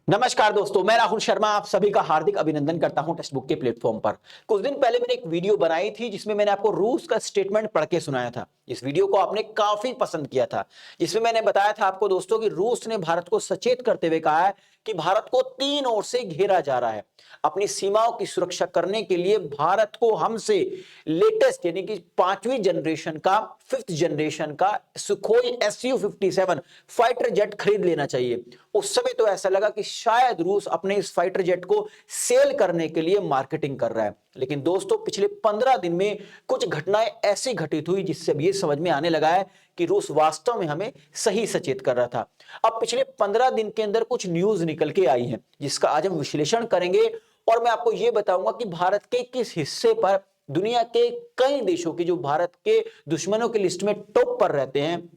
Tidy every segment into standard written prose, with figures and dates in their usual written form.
नमस्कार दोस्तों, मैं राहुल शर्मा आप सभी का हार्दिक अभिनंदन करता हूं टेक्स्ट बुक के प्लेटफॉर्म पर। कुछ दिन पहले मैंने एक वीडियो बनाई थी जिसमें मैंने आपको रूस का स्टेटमेंट पढ़ के सुनाया था। इस वीडियो को आपने काफी पसंद किया था, जिसमें मैंने बताया था आपको दोस्तों कि रूस ने भारत को सचेत करते हुए कहा है कि भारत को तीन ओर से घेरा जा रहा है। अपनी सीमाओं की सुरक्षा करने के लिए भारत को हमसे लेटेस्ट यानी कि पांचवी जनरेशन का फिफ्थ जनरेशन का सुखोई Su-57 फाइटर जेट खरीद लेना चाहिए। उस समय तो ऐसा लगा कि शायद रूस अपने इस फाइटर जेट को सेल करने के लिए मार्केटिंग कर रहा है, लेकिन दोस्तों पिछले 15 दिन में कुछ घटनाएं ऐसी घटित हुई जिससे अब यह समझ में आने लगा है कि रूस वास्तव में हमें सही सचेत कर रहा था। अब पिछले 15 दिन के अंदर कुछ न्यूज निकल के आई है जिसका आज हम विश्लेषण करेंगे और मैं आपको यह बताऊंगा कि भारत के किस हिस्से पर दुनिया के कई देशों की जो भारत के दुश्मनों की लिस्ट में टॉप पर रहते हैं,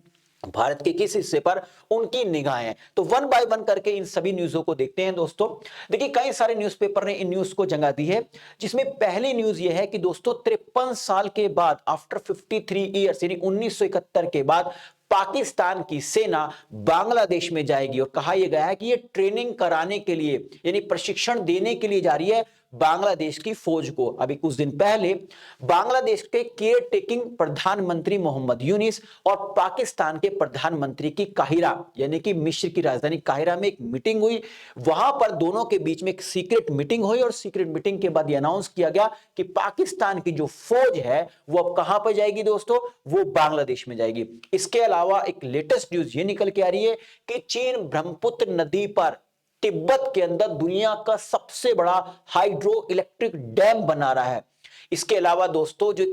भारत के किस हिस्से पर उनकी निगाहें। तो वन बाय वन करके इन सभी न्यूज़ों को देखते हैं दोस्तों। देखिए कई सारे न्यूज़पेपर ने इन न्यूज़ को जगह दी है, जिसमें पहली न्यूज़ यह है कि दोस्तों 53 साल के बाद आफ्टर 53 ईयर्स यानी 1971 के बाद पाकिस्तान की सेना बांग्लादेश में जाएगी और कहा यह गया है कि यह ट्रेनिंग कराने के लिए यानी प्रशिक्षण देने के लिए जा रही है बांग्लादेश की फौज को। अभी कुछ दिन पहले बांग्लादेश के केयर टेकिंग प्रधानमंत्री मोहम्मद यूनिस और पाकिस्तान के प्रधानमंत्री की काहिरा यानी कि मिस्र की राजधानी काहिरा में एक मीटिंग हुई। वहां पर दोनों के बीच में एक सीक्रेट मीटिंग हुई और सीक्रेट मीटिंग के बाद यह अनाउंस किया गया कि पाकिस्तान की जो फौज है वो अब कहां पर जाएगी दोस्तों, वो बांग्लादेश में जाएगी। इसके अलावा एक लेटेस्ट न्यूज ये निकल के आ रही है कि चीन ब्रह्मपुत्र नदी पर तिब्बत के अंदर दुनिया का सबसे बड़ा हाइड्रो इलेक्ट्रिक डैम बना रहा है। इसके अलावा दोस्तों जो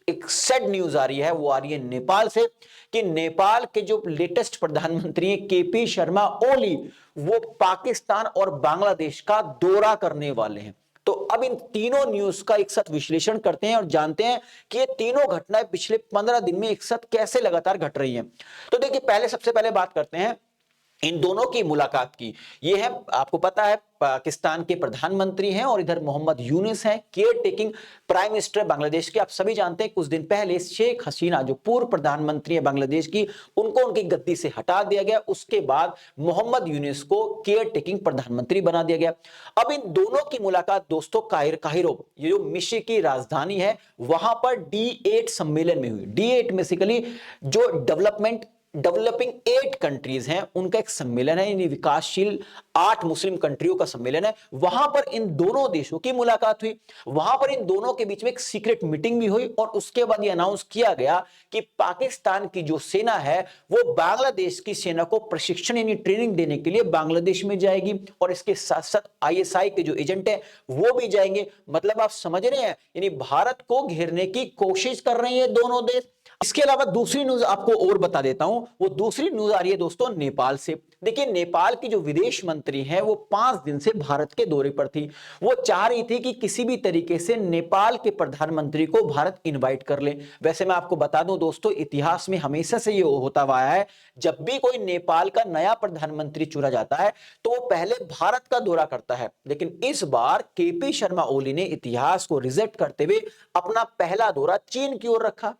एक सैड न्यूज आ रही है वो आ रही है नेपाल से कि नेपाल के जो लेटेस्ट प्रधानमंत्री हैं केपी शर्मा ओली वो पाकिस्तान और बांग्लादेश का दौरा करने वाले हैं। तो अब इन तीनों न्यूज का एक साथ विश्लेषण करते हैं और जानते हैं कि ये तीनों घटनाएं पिछले 15 दिन में एक साथ कैसे लगातार घट रही हैं। तो देखिए सबसे पहले बात करते हैं इन दोनों की मुलाकात की। ये है, आपको पता है पाकिस्तान के प्रधानमंत्री हैं और इधर मोहम्मद यूनिस हैं care taking prime minister Bangladesh के। आप सभी जानते हैं कुछ दिन पहले शेख हसीना जो पूर्व प्रधानमंत्री है बांग्लादेश की, उनको उनकी गद्दी से हटा दिया गया। उसके बाद मोहम्मद यूनिस को केयर टेकिंग प्रधानमंत्री बना दिया गया। अब इन दोनों की मुलाकात दोस्तों काहिरो ये जो मिस्र की राजधानी है वहां पर D8 सम्मेलन में हुई। D8 बेसिकली जो डेवलपिंग 8 कंट्रीज हैं उनका एक सम्मेलन है, यानी विकासशील 8 मुस्लिम कंट्रियों का सम्मेलन है। वहां पर इन दोनों देशों की मुलाकात हुई। वहां पर इन दोनों के बीच में एक सीक्रेट मीटिंग भी हुई और उसके बाद यह अनाउंस किया गया कि पाकिस्तान की जो सेना है वो बांग्लादेश की सेना को प्रशिक्षण यानी ट्रेनिंग देने के लिए बांग्लादेश में जाएगी और इसके साथ साथ ISI के जो एजेंट है वो भी जाएंगे। मतलब आप समझ रहे हैं, यानी भारत को घेरने की कोशिश कर रहे हैं दोनों देश। इसके अलावा दूसरी न्यूज आपको और बता देता हूं, वो दूसरी न्यूज आ रही है दोस्तों नेपाल से। देखिए नेपाल की जो विदेश मंत्री हैं वो 5 दिन से भारत के दौरे पर थी। वो चाह रही थी कि किसी भी तरीके से नेपाल के प्रधानमंत्री को भारत इनवाइट कर ले। वैसे मैं आपको बता दूं दोस्तों, इतिहास में हमेशा से ये होता हुआ है, जब भी कोई नेपाल का नया प्रधानमंत्री चुना जाता है तो वो पहले भारत का दौरा करता है। लेकिन इस बार केपी शर्मा ओली ने इतिहास को रिजेक्ट करते हुए अपना पहला दौरा चीन की ओर रखा।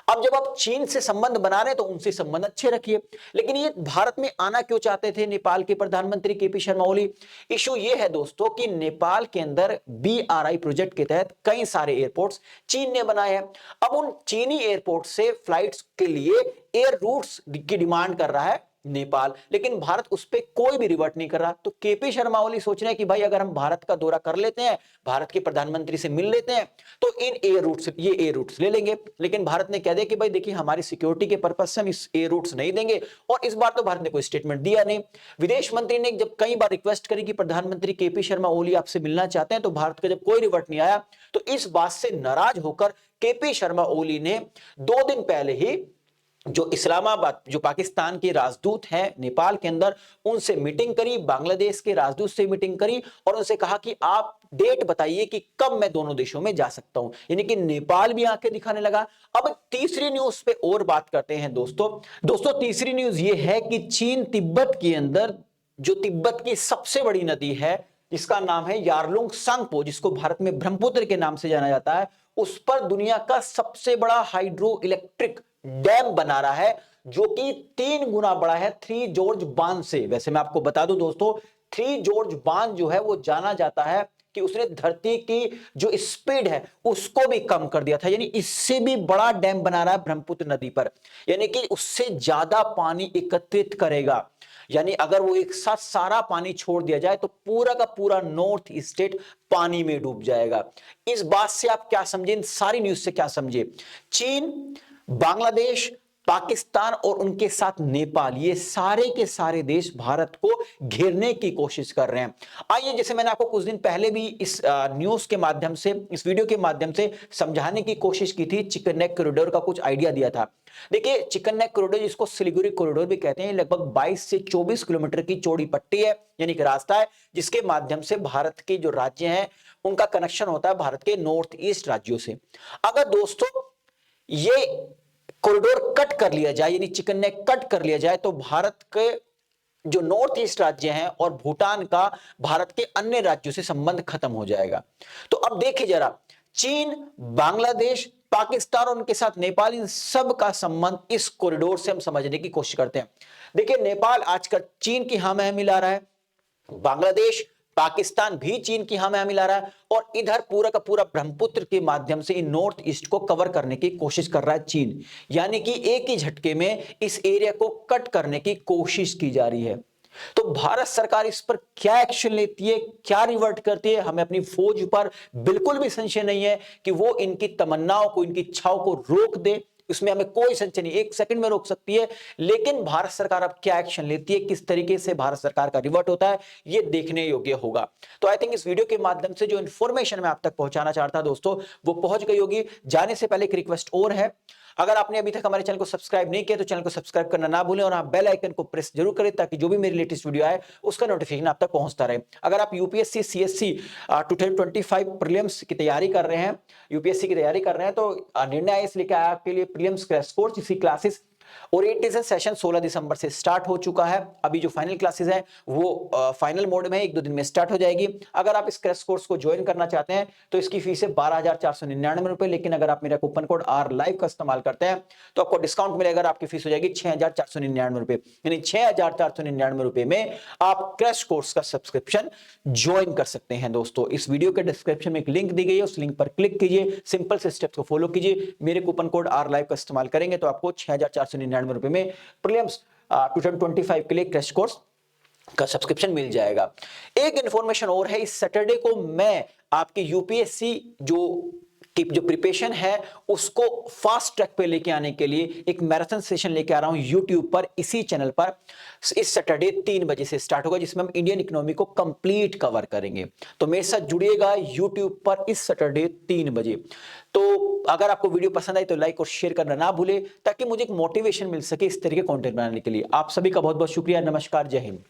अब जब आप चीन से संबंध बना रहे हैं तो उनसे संबंध अच्छे रखिए, लेकिन ये भारत में आना क्यों चाहते थे नेपाल के प्रधानमंत्री केपी शर्मा ओली? इशू ये है दोस्तों कि नेपाल के अंदर BRI प्रोजेक्ट के तहत कई सारे एयरपोर्ट्स चीन ने बनाए हैं। अब उन चीनी एयरपोर्ट से फ्लाइट्स के लिए एयर रूट्स की डिमांड कर रहा है नेपाल, लेकिन भारत उस पर कोई भी रिवर्ट नहीं कर रहा। तो केपी शर्मा ओली सोच रहे हैं कि भाई अगर हम भारत का दौरा कर लेते हैं, भारत के प्रधानमंत्री से मिल लेते हैं तो इन एयर रूट्स ले लेंगे। लेकिन भारत ने कह दिया कि भाई देखिए हमारी सिक्योरिटी के पर्पज से हम इस एयर रूट्स नहीं देंगे, और इस बार तो भारत ने कोई स्टेटमेंट दिया नहीं। विदेश मंत्री ने जब कई बार रिक्वेस्ट करी कि प्रधानमंत्री केपी शर्मा ओली आपसे मिलना चाहते हैं, तो भारत का जब कोई रिवर्ट नहीं आया तो इस बात से नाराज होकर केपी शर्मा ओली ने 2 दिन पहले ही जो इस्लामाबाद जो पाकिस्तान के राजदूत हैं नेपाल के अंदर उनसे मीटिंग करी, बांग्लादेश के राजदूत से मीटिंग करी और उनसे कहा कि आप डेट बताइए कि कब मैं दोनों देशों में जा सकता हूं। यानी कि नेपाल भी आके दिखाने लगा। अब तीसरी न्यूज पे और बात करते हैं दोस्तों तीसरी न्यूज ये है कि चीन तिब्बत के अंदर जो तिब्बत की सबसे बड़ी नदी है जिसका नाम है यारलुंग सांगपो, जिसको भारत में ब्रह्मपुत्र के नाम से जाना जाता है, उस पर दुनिया का सबसे बड़ा हाइड्रो इलेक्ट्रिक डैम बना रहा है जो कि 3 गुना बड़ा है थ्री जॉर्ज बांध से। वैसे मैं आपको बता दूं दोस्तों थ्री जॉर्ज बांध जो है वो जाना जाता है कि उसने धरती की जो स्पीड है उसको भी कम कर दिया था। यानी इससे भी बड़ा डैम बना रहा है ब्रह्मपुत्र नदी पर, यानी कि उससे ज्यादा पानी एकत्रित करेगा। यानी अगर वो एक साथ सारा पानी छोड़ दिया जाए तो पूरा का पूरा नॉर्थ स्टेट पानी में डूब जाएगा। इस बात से आप क्या समझे, इन सारी न्यूज से क्या समझे? चीन, बांग्लादेश, पाकिस्तान और उनके साथ नेपाल, ये सारे के सारे देश भारत को घेरने की कोशिश कर रहे हैं। आइए, जैसे मैंने आपको कुछ दिन पहले भी इस न्यूज के माध्यम से, इस वीडियो के माध्यम से समझाने की कोशिश की थी, चिकन नेक कॉरिडोर का कुछ आइडिया दिया था। देखिए, चिकन नेक कॉरिडोर, जिसको सिलीगुड़ी कॉरिडोर भी कहते हैं, लगभग 22 से 24 किलोमीटर की चौड़ी पट्टी है, यानी कि रास्ता है जिसके माध्यम से भारत के जो राज्य हैं उनका कनेक्शन होता है भारत के नॉर्थ ईस्ट राज्यों से। अगर दोस्तों ये कॉरिडोर कट कर लिया जाए, यानी चिकन नेक कट कर लिया जाए, तो भारत के जो नॉर्थ ईस्ट राज्य हैं और भूटान का भारत के अन्य राज्यों से संबंध खत्म हो जाएगा। तो अब देखिए जरा, चीन, बांग्लादेश, पाकिस्तान और उनके साथ नेपाल, इन सब का संबंध इस कॉरिडोर से हम समझने की कोशिश करते हैं। देखिए, नेपाल आजकल चीन की हम मिला रहा है, बांग्लादेश, पाकिस्तान भी चीन की हम मिला रहा है, और इधर पूरा का पूरा ब्रह्मपुत्र के माध्यम से इन नॉर्थ ईस्ट को कवर करने की कोशिश कर रहा है चीन। यानी कि एक ही झटके में इस एरिया को कट करने की कोशिश की जा रही है। तो भारत सरकार इस पर क्या एक्शन लेती है, क्या रिवर्ट करती है, हमें अपनी फौज पर बिल्कुल भी संशय नहीं है कि वो इनकी तमन्नाओं को, इनकी इच्छाओं को रोक दे, उसमें हमें कोई संशय नहीं, एक सेकंड में रोक सकती है। लेकिन भारत सरकार अब क्या एक्शन लेती है, किस तरीके से भारत सरकार का रिवर्ट होता है, ये देखने योग्य होगा। तो आई थिंक इस वीडियो के माध्यम से जो इन्फॉर्मेशन मैं आप तक पहुंचाना चाहता दोस्तों, वो पहुंच गई होगी। जाने से पहले एक रिक्वेस्ट और है, अगर आपने अभी तक हमारे चैनल को सब्सक्राइब नहीं किया तो चैनल को सब्सक्राइब करना ना भूलें, और आप बेल आइकन को प्रेस जरूर करें ताकि जो भी मेरी लेटेस्ट वीडियो आए उसका नोटिफिकेशन आप तक पहुंचता रहे। अगर आप यूपीएससी सीएससी 2025 प्रीलिम्स की तैयारी कर रहे हैं, यूपीएससी की तैयारी कर रहे हैं, तो निर्णय इसलिए क्या आपके लिए प्रीलिम्स क्रैश कोर्स, इसी क्लासेस ओरिएंटेशन सेशन 16 दिसंबर से स्टार्ट हो चुका है। अभी जो फाइनल क्लासेस हैं वो फाइनल मोड में 1-2 दिन में स्टार्ट हो जाएगी। अगर आप इस क्रैश कोर्स को ज्वाइन करना चाहते हैं तो इसकी फीस है 12,499 रुपए, लेकिन अगर आप मेरा कूपन कोड R Live का इस्तेमाल करते हैं तो आपको डिस्काउंट मिलेगा, आपकी फीस हो जाएगी 6,499 रुपए। यानी 6,499 रुपए में आप क्रैश कोर्स का सब्सक्रिप्शन ज्वाइन कर सकते हैं। दोस्तों, इस वीडियो के डिस्क्रिप्शन में एक लिंक दी गई है, उस लिंक पर क्लिक कीजिए, सिंपल से स्टेप्स को फॉलो कीजिए, मेरे कूपन कोड R Live का इस्तेमाल करेंगे तो आपको 6,499 रुपए में प्रीलिम्स 2025 के लिए क्रैश कोर्स का सब्सक्रिप्शन मिल जाएगा। एक इंफॉर्मेशन और है, इस सैटरडे को मैं आपके यूपीएससी जो प्रिपरेशन है उसको फास्ट ट्रैक पे लेके आने के लिए एक मैराथन सेशन लेके आ रहा हूं यूट्यूब पर, इसी चैनल पर। इस सैटरडे 3 बजे से स्टार्ट होगा, जिसमें हम इंडियन इकोनॉमी को कंप्लीट कवर करेंगे। तो मेरे साथ जुड़िएगा यूट्यूब पर इस सैटरडे 3 बजे। तो अगर आपको वीडियो पसंद आई तो लाइक और शेयर करना ना भूले, ताकि मुझे एक मोटिवेशन मिल सके इस तरह के कंटेंट बनाने के लिए। आप सभी का बहुत बहुत शुक्रिया। नमस्कार, जय हिंद।